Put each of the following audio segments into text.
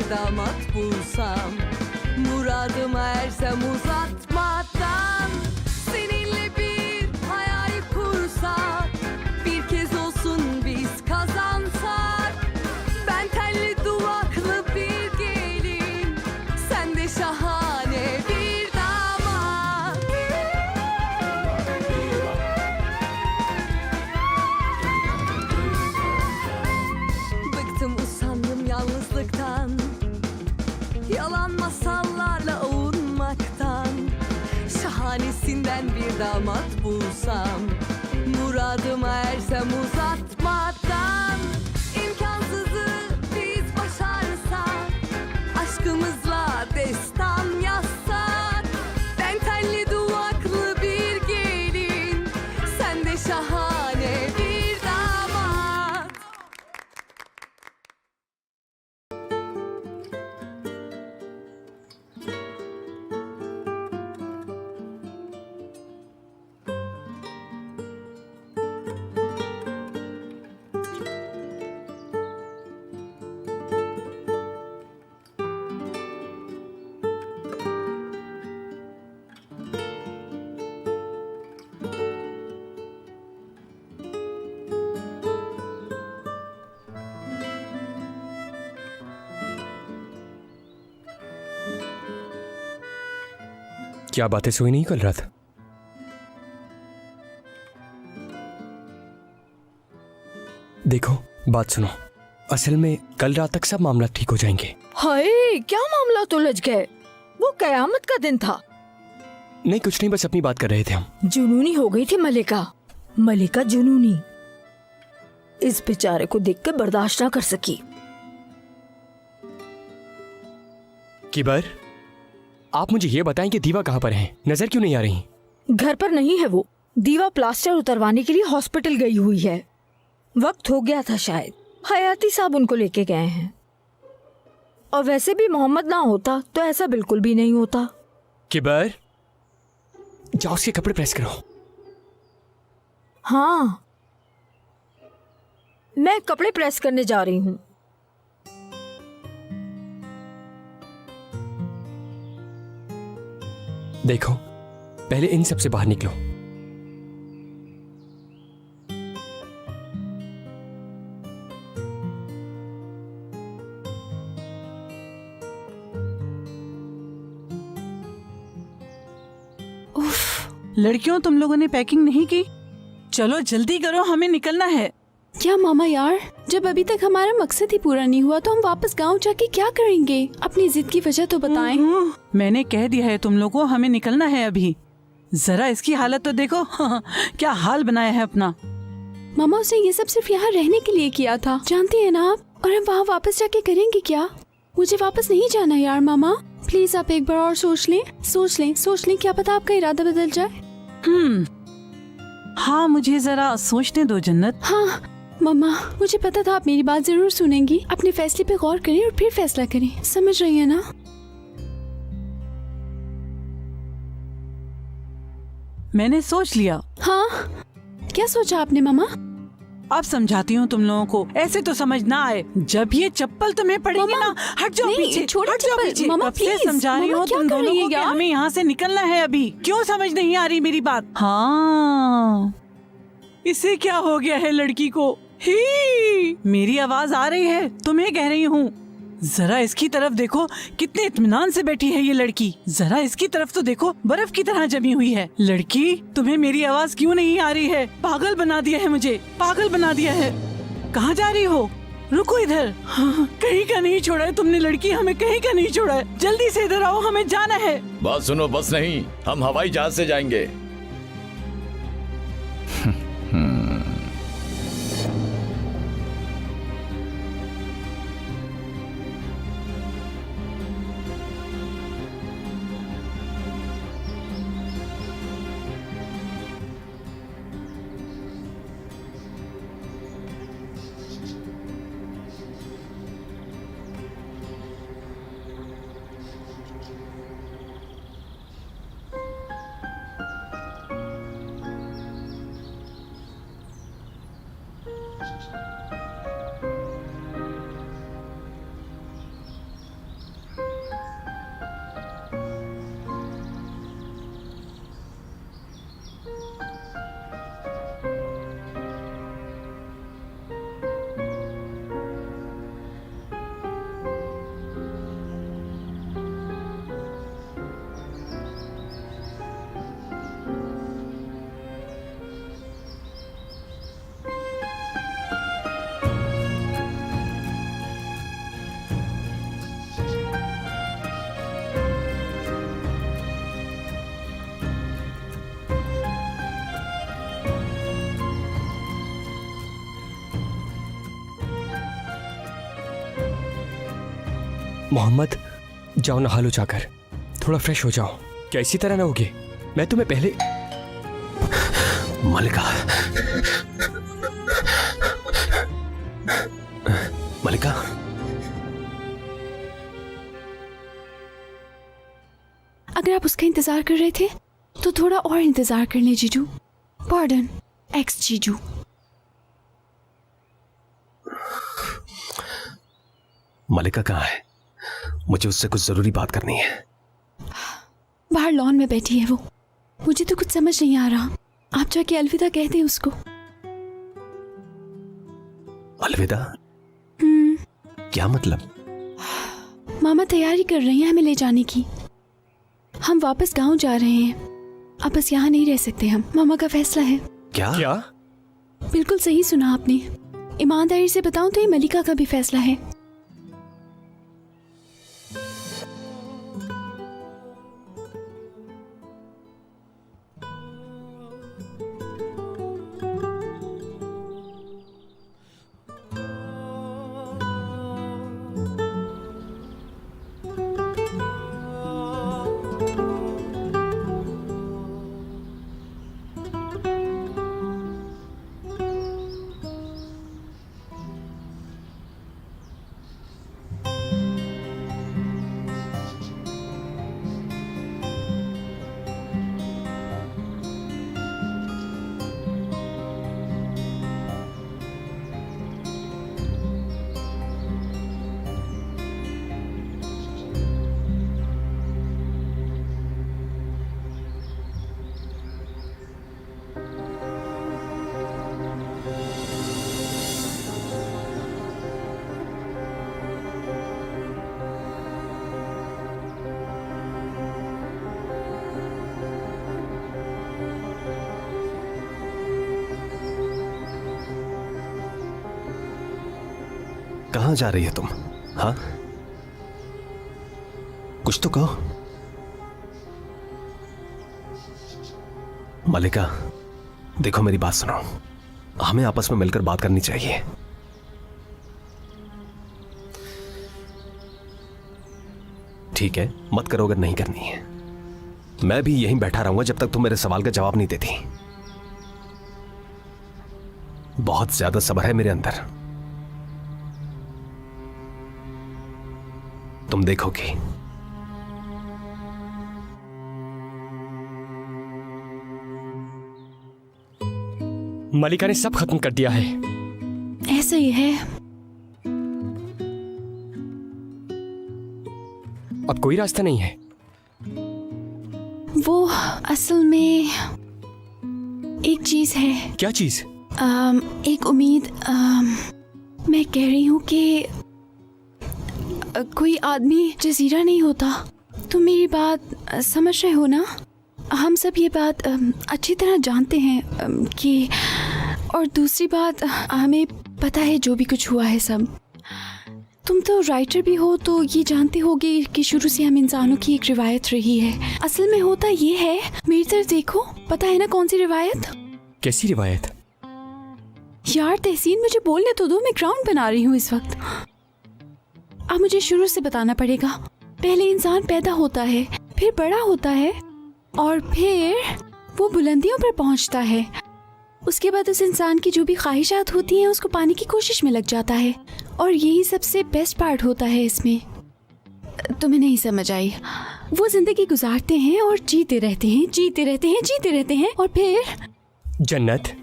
bir damat bulsam, muradıma ersem uzatmadan, seninle bir hayal kursak, bir kez olsun biz kazansak. Ben telli duvaklı bir gelin, sen de şahane bir damat. Bıktım usandım yalnızlıktan, yalan masallarla avunmaktan. Şahanesinden bir damat bulsam, muradıma ersem uzatmadan. İmkansızı biz başarsak, aşkımızla destan yazsak. Ben telli duvaklı bir gelin, sen de şahane bir damat. क्या बातें सोई नहीं कल रात? देखो, बात सुनो। असल में कल रात तक सब मामला ठीक हो जाएंगे। हाय, क्या मामला उलझ गए? वो कयामत का दिन था। नहीं, कुछ नहीं, बस अपनी बात कर रहे थे हम। जुनूनी हो गई थी मलिका। मलिका जुनूनी। इस बेचारे को देखकर बर्दाश्त ना कर सकी। किबर, आप मुझे ये बताएं कि दीवा कहाँ पर है? नजर क्यों नहीं आ रही? घर पर नहीं है वो। दीवा प्लास्टर उतरवाने के लिए हॉस्पिटल गई हुई है। वक्त हो गया था शायद। हयाती साहब उनको लेके गए हैं। और वैसे भी मोहम्मद ना होता तो ऐसा बिल्कुल भी नहीं होता। किबर, जाओ उसके कपड़े प्रेस करो। हाँ, मैं कपड़े प्रेस करने जा रही हूँ। देखो, पहले इन सब से बाहर निकलो। लड़कियों, तुम लोगों ने पैकिंग नहीं की? चलो जल्दी करो, हमें निकलना है। क्या मामा यार, जब अभी तक हमारा मकसद ही पूरा नहीं हुआ तो हम वापस गांव जाके क्या करेंगे? अपनी जिद की वजह तो बताएं। मैंने कह दिया है तुम लोगों को, हमें निकलना है अभी। जरा इसकी हालत तो देखो। क्या हाल बनाया है अपना। मामा, उसने ये सब सिर्फ यहाँ रहने के लिए किया था, जानती है ना आप? और हम वहाँ वापस जाके करेंगे क्या? मुझे वापस नहीं जाना यार मामा। प्लीज आप एक बार और सोच लें, क्या पता आपका इरादा बदल जाए। हाँ, मुझे जरा सोचने दो जन्नत। हाँ मम्मा, मुझे पता था आप मेरी बात जरूर सुनेंगी। अपने फैसले पे गौर करें और फिर फैसला करें, समझ रही है ना? मैंने सोच लिया। हाँ, क्या सोचा आपने मामा? अब समझाती हूँ तुम लोगों को, ऐसे तो समझ ना आए। जब ये चप्पल तुम्हें पड़ेगी ना, हट जाओ पीछे, छोड़ो हट जाओ चप्पल। पीछे। मामा, अब से प्लीज, समझा रही मामा, हूँ क्या तुम कर दोनों रही को है कि यार? हमें यहाँ से निकलना है अभी। क्यों समझ नहीं आ रही मेरी बात? हाँ, इसे क्या हो गया है लड़की को? ही, मेरी आवाज आ रही है, तुम्हें कह रही हूँ। जरा इसकी तरफ देखो, कितने इत्मीनान से बैठी है ये लड़की। जरा इसकी तरफ तो देखो, बर्फ की तरह जमी हुई है। लड़की, तुम्हें मेरी आवाज क्यों नहीं आ रही है? पागल बना दिया है मुझे, पागल बना दिया है। कहाँ जा रही हो? रुको इधर। हाँ, कहीं का नहीं छोड़ा है तुमने लड़की, हमें कहीं का नहीं छोड़ा है। जल्दी से इधर आओ, हमें जाना है। बात सुनो, बस नहीं, हम हवाई जहाज से जाएंगे। मोहम्मद, जाओ नहा लो जाकर, थोड़ा फ्रेश हो जाओ। क्या इसी तरह नहाओगे? मैं तुम्हें पहले। मलिका, मलिका, अगर आप उसका इंतजार कर रहे थे तो थोड़ा और इंतजार कर ले जीजू। पार्डन, एक्स जीजू। मलिका कहाँ है? मुझे उससे कुछ जरूरी बात करनी है। बाहर लॉन में बैठी है वो। मुझे तो कुछ समझ नहीं आ रहा। आप जाके अलविदा कह दें उसको। अलविदा? क्या मतलब? मामा तैयारी कर रही हैं हमें ले जाने की। हम वापस गांव जा रहे हैं। अब बस यहाँ नहीं रह सकते हम। मामा का फैसला है। क्या? क्या? बिल्कुल सही सुना आपने। ईमानदारी से बताऊं तो ये मलिका का भी फैसला है। कहाँ जा रही है तुम? हाँ, कुछ तो कहो। मलिका, देखो मेरी बात सुनो। हमें आपस में मिलकर बात करनी चाहिए। ठीक है, मत करो अगर नहीं करनी है। मैं भी यहीं बैठा रहूंगा जब तक तुम मेरे सवाल का जवाब नहीं देती। बहुत ज्यादा सब्र है मेरे अंदर, तुम देखोगी। मलिका ने सब खत्म कर दिया है। ऐसा ही है। अब कोई रास्ता नहीं है। वो असल में एक चीज है। क्या चीज? एक उम्मीद। मैं कह रही हूँ कि कोई आदमी जजीरा नहीं होता। तुम मेरी बात समझ रहे हो ना? हम सब ये बात अच्छी तरह जानते हैं कि, और दूसरी बात, हमें पता है जो भी कुछ हुआ है सब। तुम तो राइटर भी हो तो ये जानते होगे कि शुरू से हम इंसानों की एक रिवायत रही है। असल में होता ये है, मेरी तरफ देखो, पता है ना कौन सी रिवायत? कैसी रिवायत? यार तहसीन, मुझे बोलने तो दो, मैं ग्राउंड बना रही हूँ इस वक्त। अब मुझे शुरू से बताना पड़ेगा। पहले इंसान पैदा होता है, फिर बड़ा होता है, और फिर वो बुलंदियों पर पहुंचता है। उसके बाद उस इंसान की जो भी ख्वाहिशात होती हैं उसको पाने की कोशिश में लग जाता है। और यही सबसे बेस्ट पार्ट होता है इसमें। तुम्हें नहीं समझ आई? वो जिंदगी गुजारते हैं और जीते रहते हैं, जीते रहते हैं, जीते रहते हैं, और फिर जन्नत,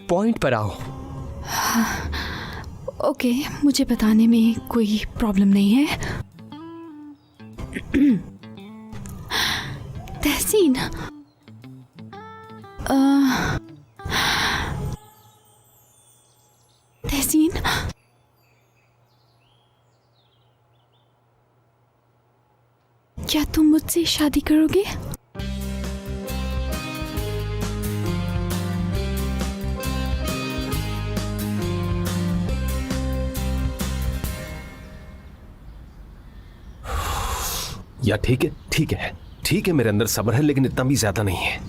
पॉइंट पर आओ। ओके, मुझे बताने में कोई प्रॉब्लम नहीं है। तहसीन, तहसीन, क्या तुम मुझसे शादी करोगे? या ठीक है, ठीक है, ठीक है, मेरे अंदर सब्र है, लेकिन इतना भी ज्यादा नहीं है।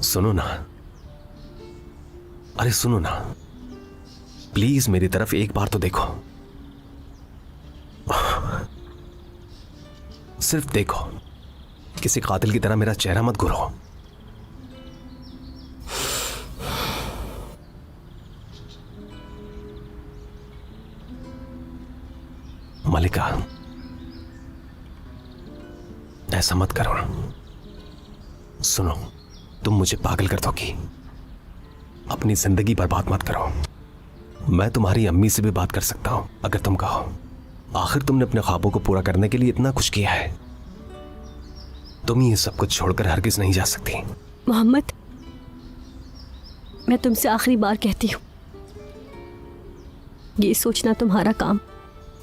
सुनो ना, अरे सुनो ना, प्लीज मेरी तरफ एक बार तो देखो। सिर्फ देखो, किसी कातिल की तरह मेरा चेहरा मत घुरो। मलिका, ऐसा मत करो। सुनो, तुम मुझे पागल कर दोगी। अपनी जिंदगी बर्बाद मत करो। मैं तुम्हारी अम्मी से भी बात कर सकता हूं अगर तुम कहो। आखिर तुमने अपने ख्वाबों को पूरा करने के लिए इतना कुछ किया है। तुम ये सब कुछ छोड़कर हरगिज नहीं जा सकती। मोहम्मद, मैं तुमसे आखिरी बार कहती हूँ, ये सोचना तुम्हारा काम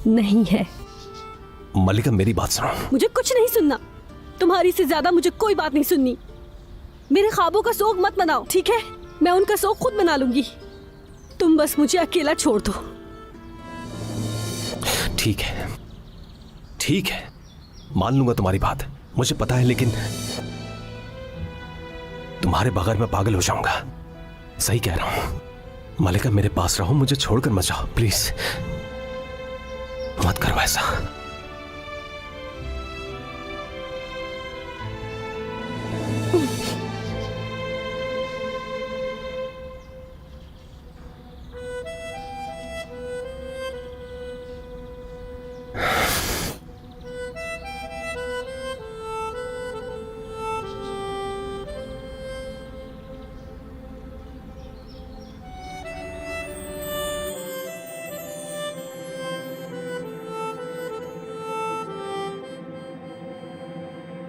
नहीं है। मलिका, मेरी बात सुनो। मुझे कुछ नहीं सुनना। तुम्हारी से ज्यादा मुझे कोई बात नहीं सुननी। मेरे ख्वाबों का शौक मत बनाओ, ठीक है? मैं उनका शौक खुद बना लूंगी। तुम बस मुझे अकेला छोड़ दो। ठीक है, ठीक है, मान लूंगा तुम्हारी बात। मुझे पता है, लेकिन तुम्हारे बगैर मैं पागल हो जाऊंगा। सही कह रहा हूं। मलिका, मेरे पास रहो, मुझे छोड़कर मत जाओ प्लीज। मत करो ऐसा।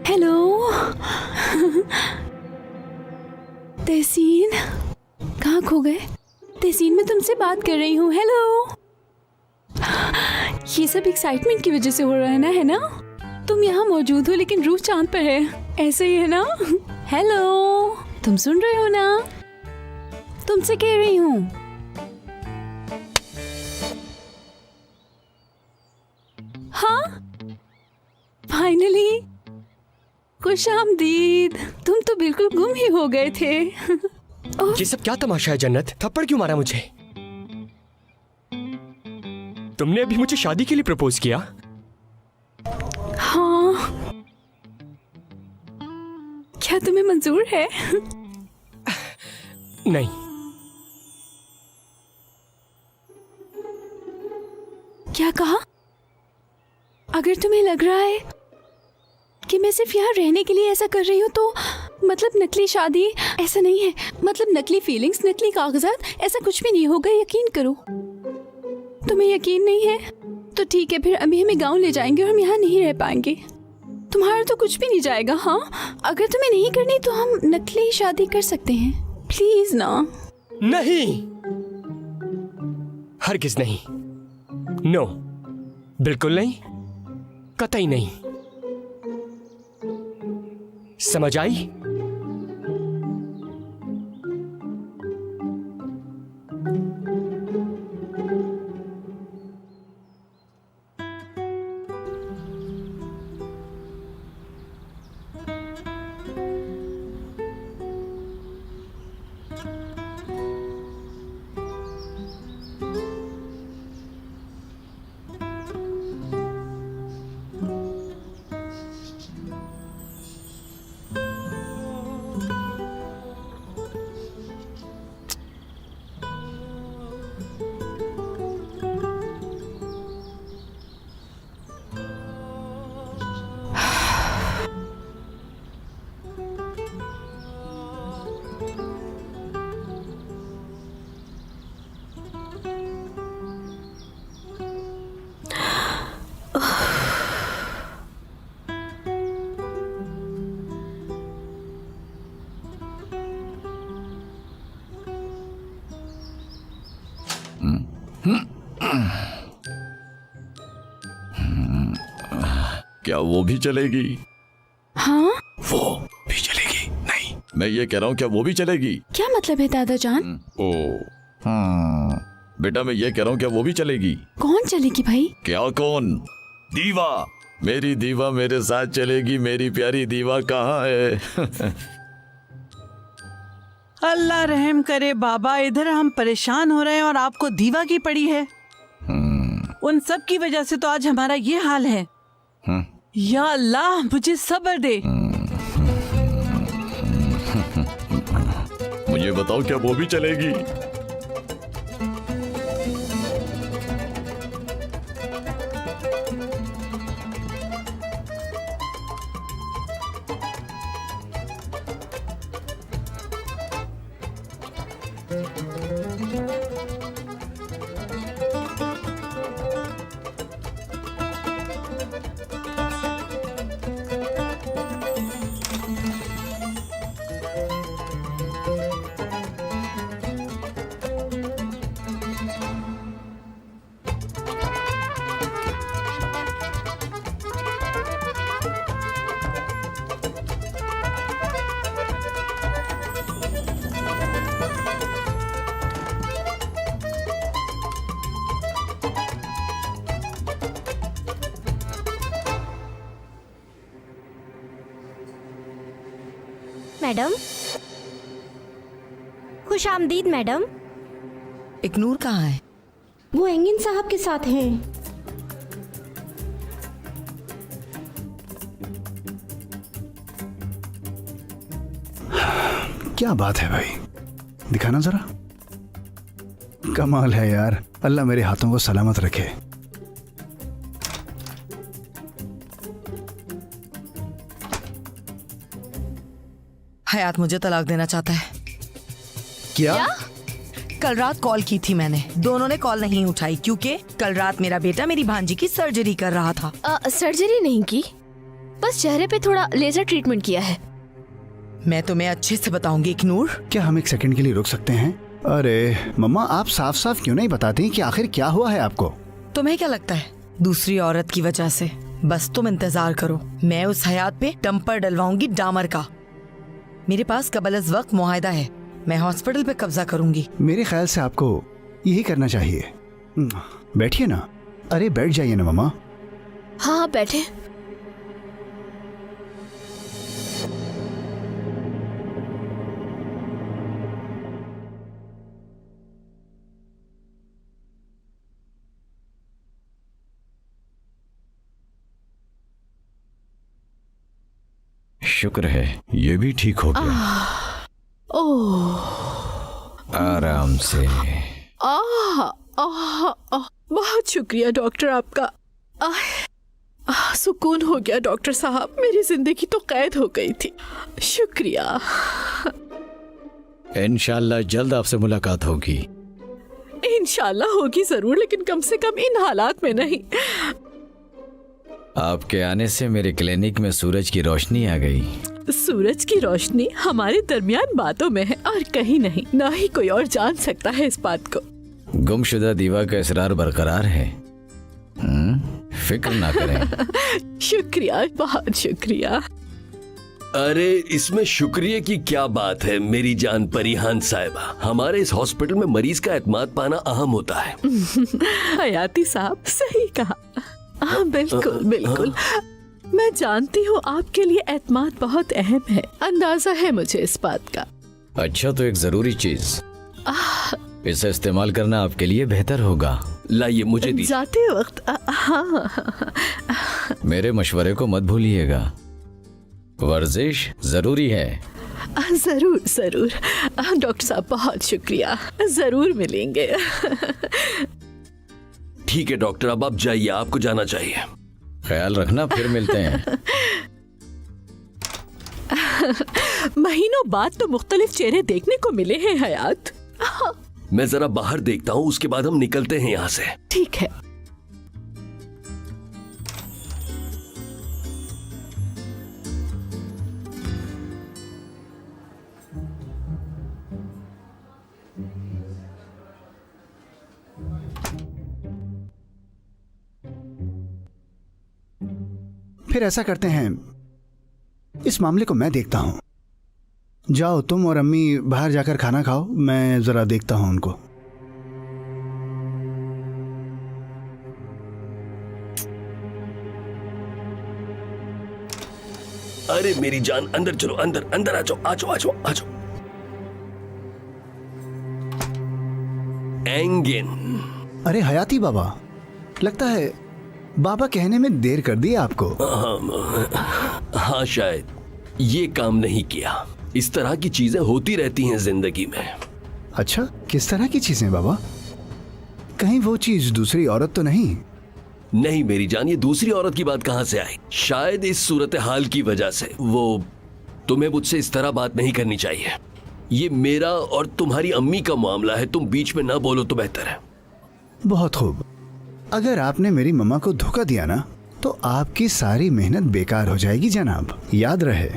हेलो तहसीन, कहाँ खो गए? तहसीन, मैं तुमसे बात कर रही हूँ। हेलो। ये सब एक्साइटमेंट की वजह से हो रहा है ना, है ना? तुम यहाँ मौजूद हो लेकिन रूह चांद पर है, ऐसे ही है ना? हेलो, तुम सुन रहे हो ना? तुमसे कह रही हूँ। हाँ, फाइनली खुशामदीद। तुम तो बिल्कुल गुम ही हो गए थे। ये सब क्या तमाशा है जन्नत? थप्पड़ क्यों मारा मुझे? तुमने अभी मुझे शादी के लिए प्रपोज किया? हाँ, क्या तुम्हें मंजूर है? नहीं। क्या कहा? अगर तुम्हें लग रहा है कि मैं सिर्फ यहाँ रहने के लिए ऐसा कर रही हूँ तो मतलब नकली शादी, ऐसा नहीं है। मतलब नकली फीलिंग्स, नकली कागजात, ऐसा कुछ भी नहीं होगा, यकीन करो। तुम्हें यकीन नहीं है तो ठीक है, फिर अभी हमें गांव ले जाएंगे और हम यहाँ नहीं रह पाएंगे। तुम्हारा तो कुछ भी नहीं जाएगा। हाँ, अगर तुम्हें नहीं करनी तो हम नकली शादी कर सकते हैं, प्लीज ना। नहीं, हरगिज नहीं। नो, बिल्कुल नहीं, कतई नहीं। समझ आई? क्या वो भी चलेगी? हाँ, वो भी चलेगी? नहीं, मैं ये कह रहा हूँ, क्या वो भी चलेगी? क्या मतलब है दादा जान? ओ, बेटा मैं ये कह रहा हूँ, क्या वो भी चलेगी? कौन चलेगी भाई? क्या कौन? दीवा, मेरी दीवा मेरे साथ चलेगी। मेरी प्यारी दीवा कहाँ है? अल्लाह रहम करे बाबा, इधर हम परेशान हो रहे हैं और आपको दीवा की पड़ी है। उन सब की वजह से तो आज हमारा ये हाल है। या अल्लाह मुझे सब्र दे। मुझे बताओ क्या वो भी चलेगी? मैडम, खुश आमदीद मैडम। इकनूर कहाँ है? वो एंगिन साहब के साथ हैं। क्या बात है भाई, दिखाना जरा। कमाल है यार, अल्लाह मेरे हाथों को सलामत रखे। हयात मुझे तलाक देना चाहता है। क्या? कल रात कॉल की थी मैंने, दोनों ने कॉल नहीं उठाई क्योंकि कल रात मेरा बेटा मेरी भांजी की सर्जरी कर रहा था। सर्जरी नहीं की, बस चेहरे पे थोड़ा लेजर ट्रीटमेंट किया है। मैं तुम्हें अच्छे से बताऊंगी इकनूर। क्या हम एक सेकंड के लिए रुक सकते हैं? अरे मम्मा, आप साफ साफ क्यों नहीं बताती कि आखिर क्या हुआ है आपको? तुम्हें क्या लगता है दूसरी औरत की वजह से? बस तुम इंतजार करो, मैं उस हयात पे डंपर डलवाऊंगी डामर का। मेरे पास कबल वक्त मुआहदा है, मैं हॉस्पिटल पे कब्जा करूंगी। मेरे ख्याल से आपको यही करना चाहिए। बैठिए ना। अरे बैठ जाइए ना मम्मा। हाँ बैठे। शुक्र है ये भी ठीक हो गया। ओह, आराम से। बहुत शुक्रिया डॉक्टर आपका। सुकून हो गया डॉक्टर साहब, मेरी जिंदगी तो कैद हो गई थी। शुक्रिया। इंशाल्लाह जल्द आपसे मुलाकात होगी। इंशाल्लाह होगी जरूर, लेकिन कम से कम इन हालात में नहीं। आपके आने से मेरे क्लिनिक में सूरज की रोशनी आ गई। सूरज की रोशनी हमारे दरमियान बातों में है और कहीं नहीं, ना ही कोई और जान सकता है इस बात को। गुमशुदा दीवा का इसरार बरकरार है। फिक्र ना करें। शुक्रिया, बहुत शुक्रिया। अरे इसमें शुक्रिया की क्या बात है मेरी जान परिहान साहिबा। हमारे इस हॉस्पिटल में मरीज का एतमाद पाना अहम होता है। हयाती साहब सही कहा। हाँ बिल्कुल बिल्कुल। मैं जानती हूँ आपके लिए एतमाद बहुत अहम है, अंदाजा है मुझे इस बात का। अच्छा तो एक जरूरी चीज, इसे इस्तेमाल करना आपके लिए बेहतर होगा। लाइए मुझे दी। जाते वक्त हाँ। मेरे मशवरे को मत भूलिएगा, वर्जिश जरूरी है। जरूर जरूर डॉक्टर साहब, बहुत शुक्रिया, जरूर मिलेंगे। ठीक है डॉक्टर, अब आप जाइए, आपको जाना चाहिए। ख्याल रखना, फिर मिलते हैं। महीनों बाद तो मुख्तलिफ चेहरे देखने को मिले हैं हयात। मैं जरा बाहर देखता हूँ, उसके बाद हम निकलते हैं यहाँ से। ठीक है। फिर ऐसा करते हैं, इस मामले को मैं देखता हूं। जाओ तुम और अम्मी बाहर जाकर खाना खाओ, मैं जरा देखता हूं उनको। अरे मेरी जान, अंदर चलो, अंदर अंदर आ जाओ, आ जाओ, आ जाओ, आ जाओ। एंगिन। अरे हयाती बाबा, लगता है बाबा कहने में देर कर दी आपको। हाँ शायद ये काम नहीं किया। इस तरह की चीजें होती रहती हैं जिंदगी में। अच्छा, किस तरह की चीजें बाबा? कहीं वो चीज दूसरी औरत तो नहीं? नहीं मेरी जान, ये दूसरी औरत की बात कहां से आई? शायद इस सूरत हाल की वजह से। वो तुम्हें मुझसे इस तरह बात नहीं करनी चाहिए। ये मेरा और तुम्हारी अम्मी का मामला है, तुम बीच में ना बोलो तो बेहतर है। बहुत खूब। अगर आपने मेरी मम्मा को धोखा दिया ना तो आपकी सारी मेहनत बेकार हो जाएगी जनाब, याद रहे।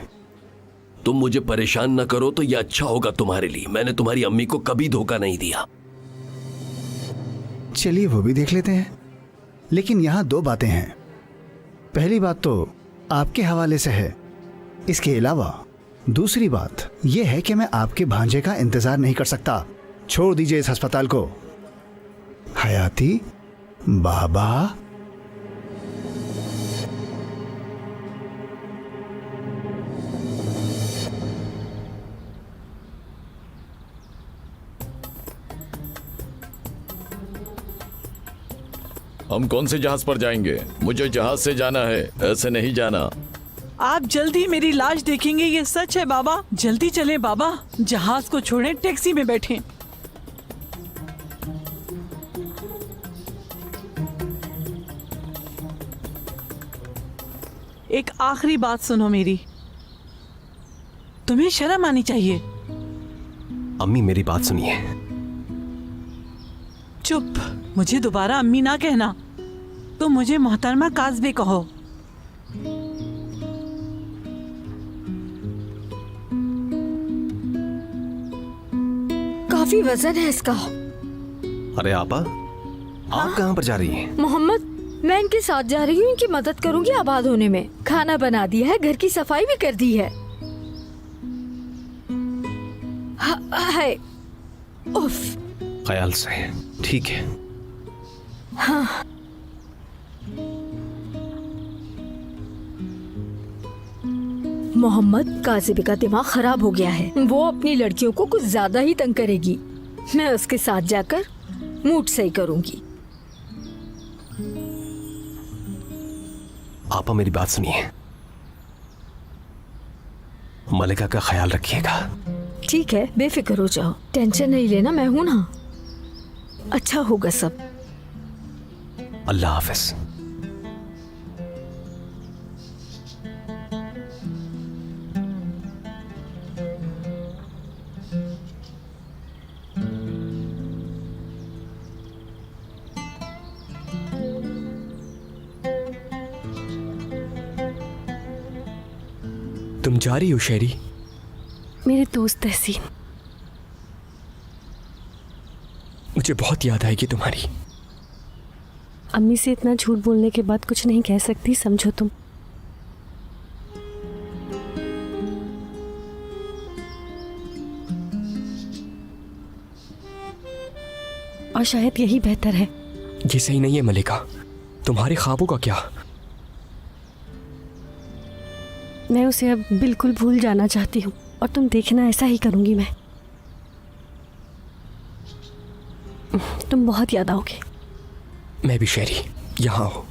तुम मुझे परेशान ना करो तो यह अच्छा होगा तुम्हारे लिए। मैंने तुम्हारी अम्मी को कभी धोखा नहीं दिया। चलिए वो भी देख लेते हैं, लेकिन यहाँ 2 बातें हैं। पहली बात तो आपके हवाले से है, इसके अलावा दूसरी बात यह है कि मैं आपके भांजे का इंतजार नहीं कर सकता। छोड़ दीजिए इस अस्पताल को। हयाती, बाबा। हम कौन से जहाज पर जाएंगे? मुझे जहाज से जाना है, ऐसे नहीं जाना। आप जल्दी मेरी लाश देखेंगे, ये सच है बाबा। जल्दी चले बाबा, जहाज को छोड़ें, टैक्सी में बैठें। एक आखिरी बात सुनो मेरी, तुम्हें शर्म आनी चाहिए। अम्मी मेरी बात सुनिए। चुप, मुझे दोबारा अम्मी ना कहना। तो मुझे मोहतरमा काज़बे कहो। काफी वजन है इसका। अरे आपा, आप कहाँ पर जा रही हैं? मोहम्मद, मैं इनके साथ जा रही हूँ, इनकी मदद करूंगी आबाद होने में। खाना बना दिया है, घर की सफाई भी कर दी है। हाय, उफ। ख्याल से, ठीक है। हाँ। मोहम्मद, काज़िबे का दिमाग खराब हो गया है। वो अपनी लड़कियों को कुछ ज्यादा ही तंग करेगी। मैं उसके साथ जाकर मूड सही करूंगी। आपा मेरी बात सुनिए, मलिका का ख्याल रखिएगा। ठीक है, बेफिक्र हो जाओ, टेंशन नहीं लेना, मैं हूं ना। अच्छा होगा सब। अल्लाह हाफिज। तुम जा रही हो शेरी? मेरे दोस्त तहसीन, मुझे बहुत याद आएगी तुम्हारी। अम्मी से इतना झूठ बोलने के बाद कुछ नहीं कह सकती, समझो तुम। और शायद यही बेहतर है। ये सही नहीं है मलिका। तुम्हारे ख्वाबों का क्या? मैं उसे अब बिल्कुल भूल जाना चाहती हूँ, और तुम देखना ऐसा ही करूंगी मैं। तुम बहुत याद आओगे। मैं भी शेरी, यहाँ हो।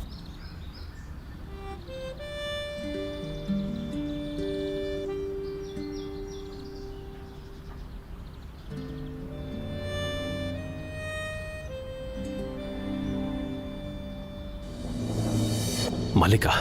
मलिका,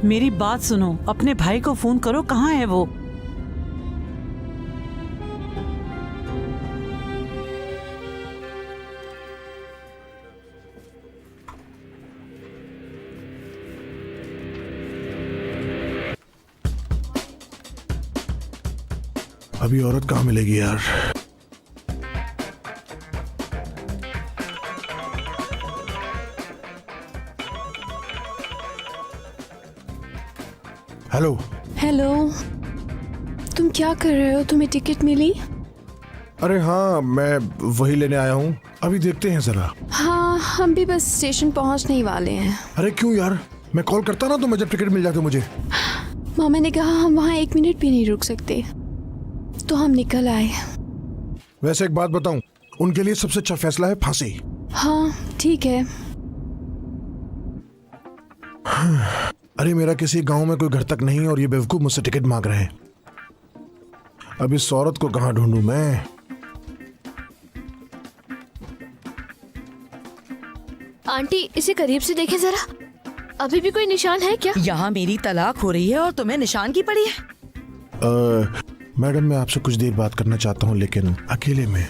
मेरी बात सुनो, अपने भाई को फोन करो, कहाँ है वो? अभी औरत कहाँ मिलेगी यार? हेलो। हेलो, तुम क्या कर रहे हो? तुम्हें टिकट मिली? अरे हाँ, मैं वही लेने आया हूँ। अभी देखते हैं जरा। हाँ, हम भी बस स्टेशन पहुंचने ही वाले हैं। अरे क्यों यार, मैं कॉल करता ना तो मैं जब टिकट मिल जाते मुझे। मामा ने कहा हम वहाँ 1 मिनट भी नहीं रुक सकते, तो हम निकल आए। वैसे एक बात बताऊं, उनके लिए सबसे अच्छा फैसला है फांसी। हाँ ठीक है। अरे मेरा किसी गांव में कोई घर तक नहीं और ये बेवकूफ मुझसे टिकट मांग रहे हैं। अब इस औरत को कहां ढूंढूं मैं? आंटी, इसे करीब से देखें जरा, अभी भी कोई निशान है क्या? यहाँ मेरी तलाक हो रही है और तुम्हें निशान की पड़ी है? मैडम, मैं आपसे कुछ देर बात करना चाहता हूँ, लेकिन अकेले में।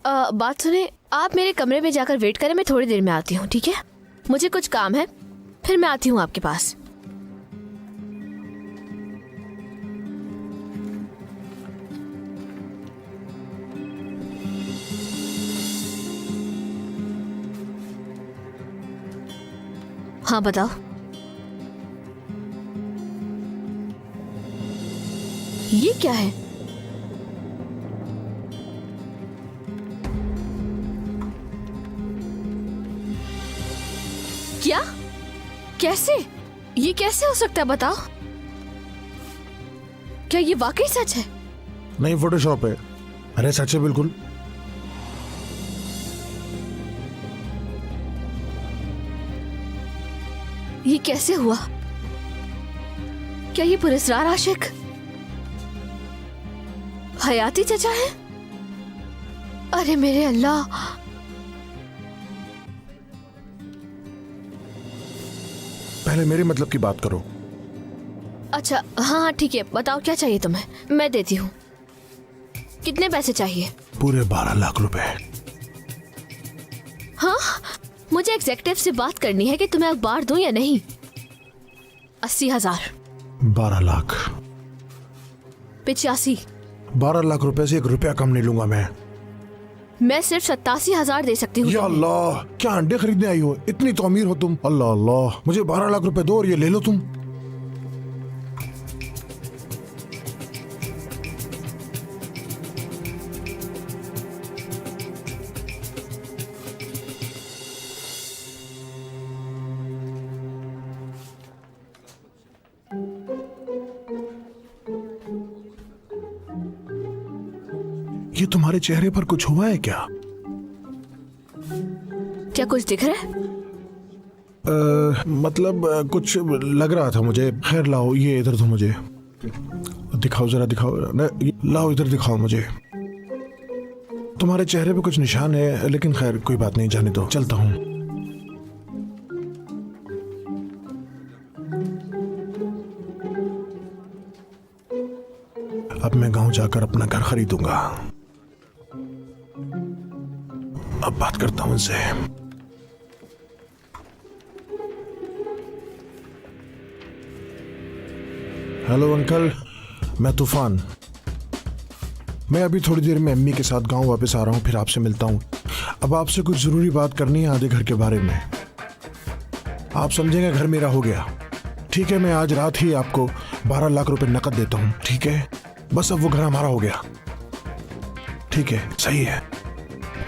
बात सुने, आप मेरे कमरे में जाकर वेट करें, मैं थोड़ी देर में आती हूँ, ठीक है? मुझे कुछ काम है, फिर मैं आती हूँ आपके पास। हाँ बताओ। ये क्या है? क्या? कैसे? ये कैसे हो सकता है, बताओ? क्या ये वाकई सच है? नहीं, फोटोशॉप है। अरे सच है बिल्कुल। ये कैसे हुआ? क्या ये पुरस्कार आशिक हयाती चचा है? अरे मेरे अल्लाह! पहले मेरे मतलब की बात करो। अच्छा हाँ ठीक है, बताओ क्या चाहिए तुम्हें, मैं देती हूँ। कितने पैसे चाहिए? पूरे 12 लाख रुपए। हाँ, मुझे एग्जेक्टिव से बात करनी है कि तुम्हें अखबार दूं या नहीं। 80,000। 12 लाख। 85। 12 लाख रुपए से 1 रुपया कम नहीं लूंगा मैं सिर्फ 87,000 दे सकती हूँ। या अल्लाह, क्या अंडे खरीदने आई हो? इतनी तो अमीर हो तुम। अल्लाह अल्लाह, मुझे 12 लाख रुपए दो और ये ले लो तुम। ये तुम्हारे चेहरे पर कुछ हुआ है क्या? क्या कुछ दिख रहा है? मतलब कुछ लग रहा था मुझे। खैर लाओ, ये इधर दो मुझे। दिखाओ जरा, दिखाओ। लाओ इधर दिखाओ मुझे। तुम्हारे चेहरे पे कुछ निशान है, लेकिन खैर कोई बात नहीं, जाने दो, चलता हूँ। अब मैं गांव जाकर अपना घर खरीदूंगा। अब बात करता हूं उनसे। हेलो अंकल, मैं तूफान। मैं अभी थोड़ी देर में अम्मी के साथ गांव वापस आ रहा हूं, फिर आपसे मिलता हूं। अब आपसे कुछ जरूरी बात करनी है आधे घर के बारे में। आप समझेंगे घर मेरा हो गया। ठीक है, मैं आज रात ही आपको 12 लाख रुपए नकद देता हूं, ठीक है? बस अब वो घर हमारा हो गया। ठीक है, सही है।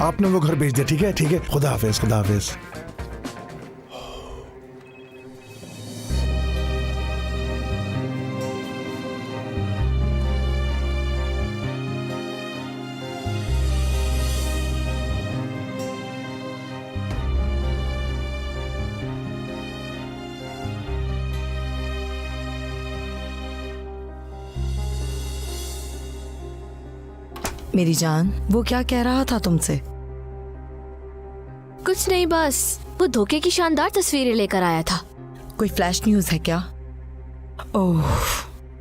आपने वो घर बेच दिया, ठीक है? ठीक है, खुदा हाफिज, खुदा हाफिज। मेरी जान, वो क्या कह रहा था तुमसे? कुछ नहीं, बस वो धोखे की शानदार तस्वीरें लेकर आया था। कोई फ्लैश न्यूज है क्या? ओह,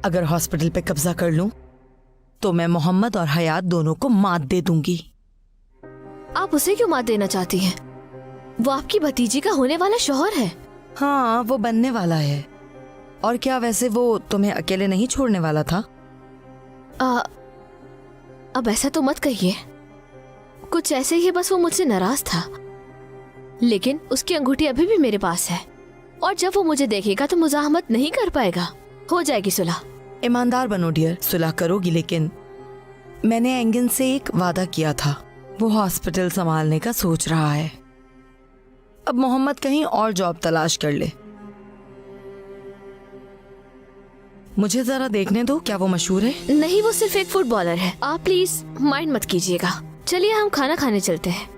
अगर हॉस्पिटल पे कब्जा कर लूं तो मैं मोहम्मद और हयात दोनों को मात दे दूंगी। आप उसे क्यों मात देना चाहती हैं? वो आपकी भतीजी का होने वाला शौहर है। हाँ, वो बनने वाला है। और क्या वैसे वो तुम्हें अकेले नहीं छोड़ने वाला था? अब ऐसा तो मत कहिए। कुछ ऐसे ही, बस वो मुझसे नाराज था। लेकिन उसकी अंगूठी अभी भी मेरे पास है और जब वो मुझे देखेगा तो मुजाहमत नहीं कर पाएगा। हो जाएगी सुलह। ईमानदार बनो डियर, सुलह करोगी। लेकिन मैंने एंगिन से एक वादा किया था, वो हॉस्पिटल संभालने का सोच रहा है। अब मोहम्मद कहीं और जॉब तलाश कर ले। मुझे जरा देखने दो, क्या वो मशहूर है? नहीं, वो सिर्फ एक फुटबॉलर है। आप प्लीज माइंड मत कीजिएगा। चलिए हम खाना खाने चलते हैं।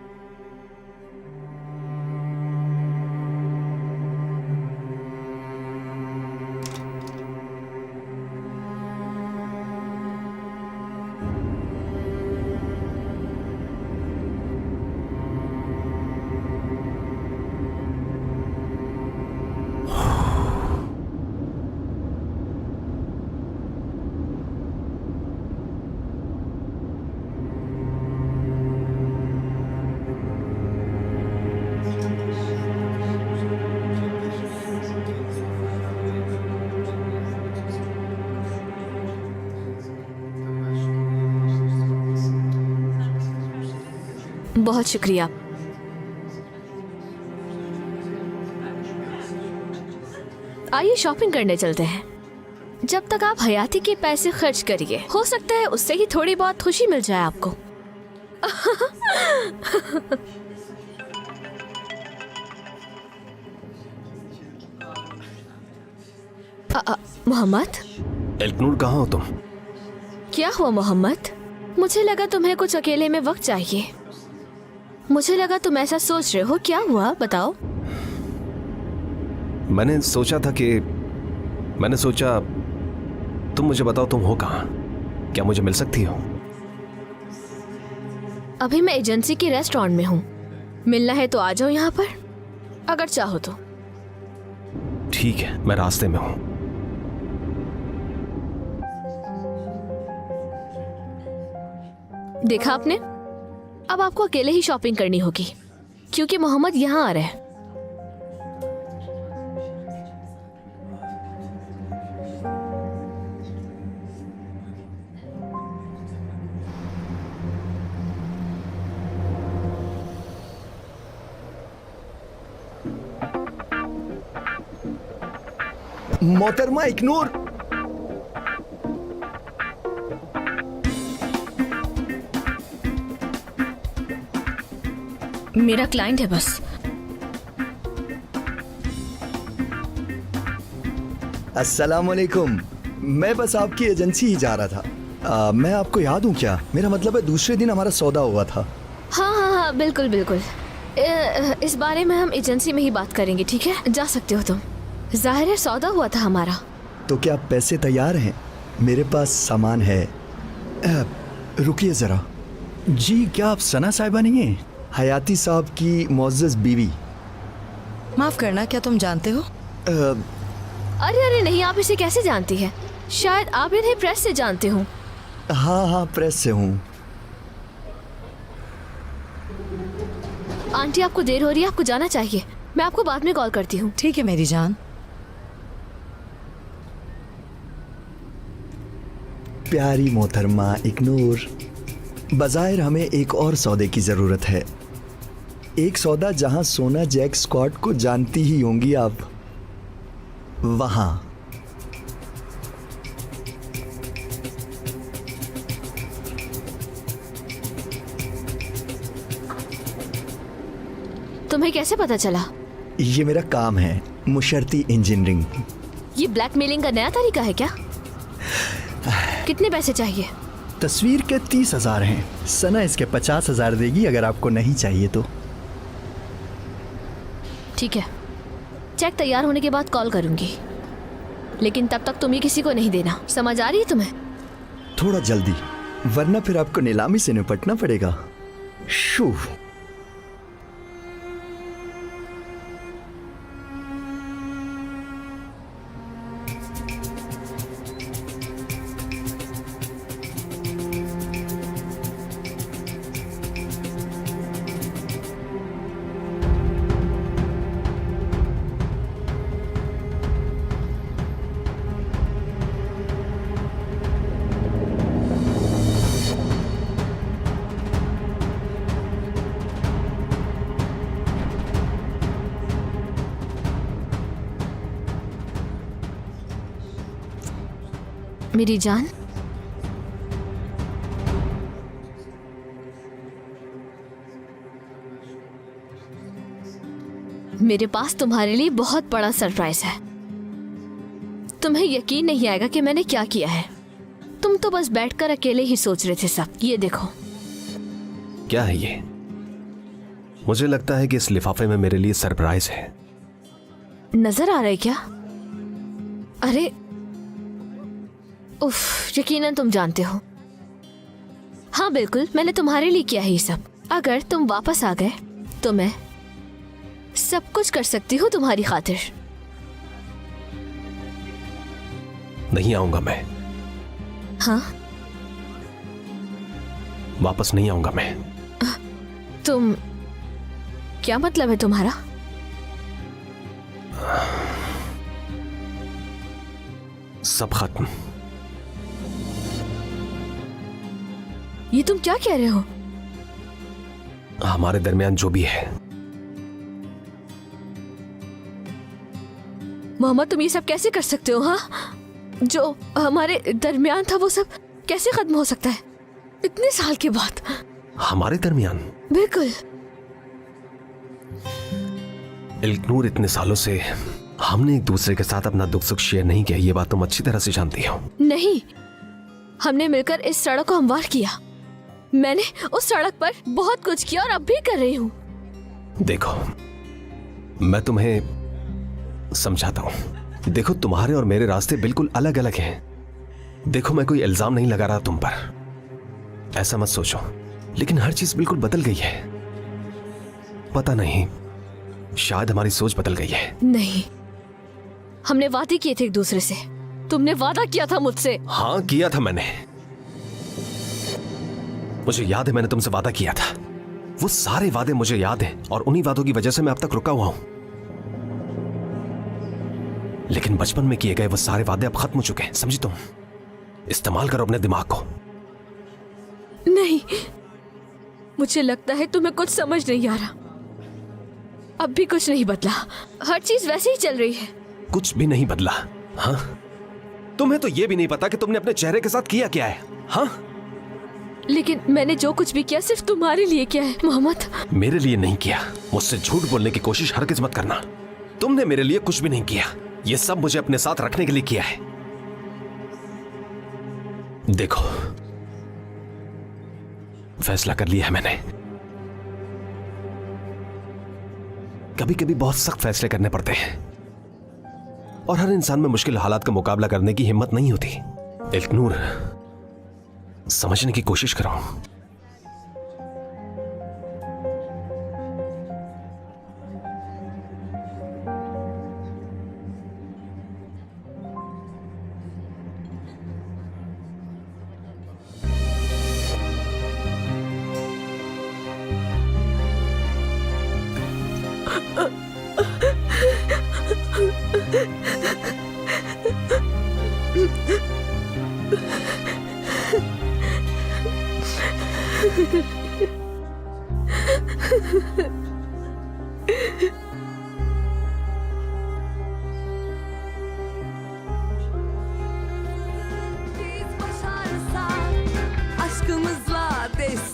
बहुत शुक्रिया। आइए शॉपिंग करने चलते हैं। जब तक आप हयाती के पैसे खर्च करिए, हो सकता है उससे ही थोड़ी बहुत खुशी मिल जाए आपको। मोहम्मद, एल्कनूर कहाँ हो तुम? क्या हुआ मोहम्मद? मुझे लगा तुम्हें कुछ अकेले में वक्त चाहिए। मुझे लगा तुम ऐसा सोच रहे हो। क्या हुआ, बताओ। मैंने सोचा तुम मुझे बताओ, तुम हो कहाँ? क्या मुझे मिल सकती हो? अभी मैं एजेंसी के रेस्टोरेंट में हूँ। मिलना है तो आ जाओ यहाँ पर, अगर चाहो तो। ठीक है, मैं रास्ते में हूँ। देखा आपने, अब आपको अकेले ही शॉपिंग करनी होगी क्योंकि मोहम्मद यहाँ आ रहे हैं। मोहतरमा इग्नोर। मेरा क्लाइंट है बस। अस्सलाम वालेकुम। मैं बस आपकी एजेंसी ही जा रहा था। मैं आपको याद हूँ क्या? मेरा मतलब है दूसरे दिन हमारा सौदा हुआ था। हाँ, बिल्कुल बिल्कुल। इस बारे में हम एजेंसी में ही बात करेंगे, ठीक है? जा सकते हो तुम। जाहिर है सौदा हुआ था हमारा। तो क्या पैसे तैयार हैं? मेरे पास सामान है। रुकिए ज़रा। जी, क्या आप सना साहिबा नहीं हैं? हयाती साहब की मुअज़्ज़ज़ बीवी। माफ करना, क्या तुम जानते हो? अरे नहीं, आप इसे कैसे जानती हैं? शायद आप इन्हें प्रेस से जानते हो। हाँ, प्रेस से हूँ। आंटी, आपको देर हो रही है, आपको जाना चाहिए। मैं आपको बाद में कॉल करती हूँ। ठीक है मेरी जान। प्यारी मोहतरमा इग्नोर, बज़ाहिर हमें एक और सौदे की ज़रूरत है। एक सौदा जहां सोना जैक स्कॉट को जानती ही होंगी आप, वहां। तुम्हें कैसे पता चला? ये मेरा काम है, मुशर्ती इंजीनियरिंग। ये ब्लैकमेलिंग का नया तरीका है क्या? कितने पैसे चाहिए? तस्वीर के 30,000 हैं। सना इसके 50,000 देगी अगर आपको नहीं चाहिए तो। ठीक है, चेक तैयार होने के बाद कॉल करूंगी, लेकिन तब तक तुम ये किसी को नहीं देना। समझ आ रही है तुम्हें? थोड़ा जल्दी, वरना फिर आपको नीलामी से निपटना पड़ेगा। शू। मेरी जान, मेरे पास तुम्हारे लिए बहुत बड़ा सरप्राइज है। तुम्हें यकीन नहीं आएगा कि मैंने क्या किया है। तुम तो बस बैठकर अकेले ही सोच रहे थे सब। ये देखो। क्या है ये? मुझे लगता है कि इस लिफाफे में मेरे लिए सरप्राइज है। नजर आ रहा है क्या? अरे उफ, यकीनन तुम जानते हो। हाँ बिल्कुल, मैंने तुम्हारे लिए किया है ये सब। अगर तुम वापस आ गए तो मैं सब कुछ कर सकती हूँ तुम्हारी खातिर। नहीं आऊंगा मैं। हाँ? वापस नहीं आऊंगा मैं। तुम, क्या मतलब है तुम्हारा? सब खत्म। ये तुम क्या कह रहे हो? हमारे दरमियान जो भी है। मोहम्मद, तुम ये सब कैसे कर सकते हो? हाँ, जो हमारे दरमियान था वो सब कैसे खत्म हो सकता है इतने साल के बाद? हमारे दरमियान? बिल्कुल। इल्कनूर, इतने सालों से हमने एक दूसरे के साथ अपना दुख सुख शेयर नहीं किया, ये बात तुम अच्छी तरह से जानती हो। नहीं, हमने मिलकर इस सड़क को हमवार किया। मैंने उस सड़क पर बहुत कुछ किया और अब भी कर रही हूँ। देखो, मैं तुम्हें समझाता हूँ। देखो, तुम्हारे और मेरे रास्ते बिल्कुल अलग अलग हैं। देखो, मैं कोई इल्जाम नहीं लगा रहा तुम पर, ऐसा मत सोचो, लेकिन हर चीज बिल्कुल बदल गई है। पता नहीं, शायद हमारी सोच बदल गई है। नहीं, हमने वादे किए थे एक दूसरे से। तुमने वादा किया था मुझसे। हाँ, किया था मैंने। मुझे याद है, मैंने तुमसे वादा किया था। वो सारे वादे मुझे याद हैं और उन्हीं वादों की वजह से मैं अब तक रुका हुआ हूं। लेकिन बचपन में किए गए वो सारे वादे अब खत्म हो चुके हैं, समझी तुम? इस्तेमाल करो अपने दिमाग को। नहीं, मुझे लगता है तुम्हें कुछ समझ नहीं आ रहा। अब भी कुछ नहीं बदला, हर चीज वैसे ही चल रही है। कुछ भी नहीं बदला? हाँ? तुम्हें तो ये भी नहीं पता कि तुमने अपने चेहरे के साथ किया क्या है। हाँ? लेकिन मैंने जो कुछ भी किया सिर्फ तुम्हारे लिए किया है मोहम्मद। मेरे लिए नहीं किया। मुझसे झूठ बोलने की कोशिश हरगिज मत करना। तुमने मेरे लिए कुछ भी नहीं किया। ये सब मुझे अपने साथ रखने के लिए किया है। देखो, फैसला कर लिया है मैंने। कभी कभी बहुत सख्त फैसले करने पड़ते हैं और हर इंसान में मुश्किल हालात का मुकाबला करने की हिम्मत नहीं होती। इल्कनूर, समझने की कोशिश करो। Aşkımızla destek